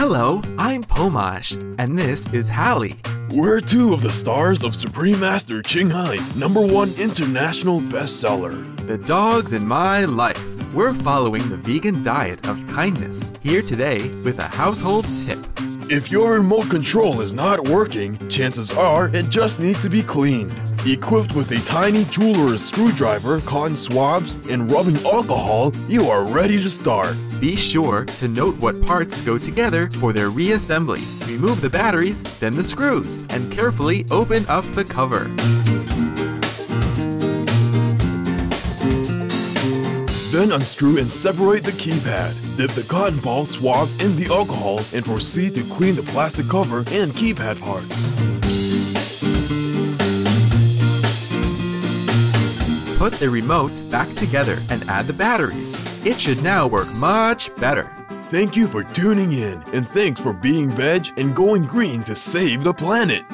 Hello, I'm Pomash, and this is Hallie. We're two of the stars of Supreme Master Ching Hai's #1 international bestseller, The Dogs in My Life. We're following the vegan diet of kindness, here today with a household tip. If your remote control is not working, chances are it just needs to be cleaned. Equipped with a tiny jeweler's screwdriver, cotton swabs, and rubbing alcohol, you are ready to start. Be sure to note what parts go together for their reassembly. Remove the batteries, then the screws, and carefully open up the cover. Then unscrew and separate the keypad. Dip the cotton ball swab in the alcohol and proceed to clean the plastic cover and keypad parts. Put the remote back together and add the batteries. It should now work much better. Thank you for tuning in, and thanks for being veg and going green to save the planet.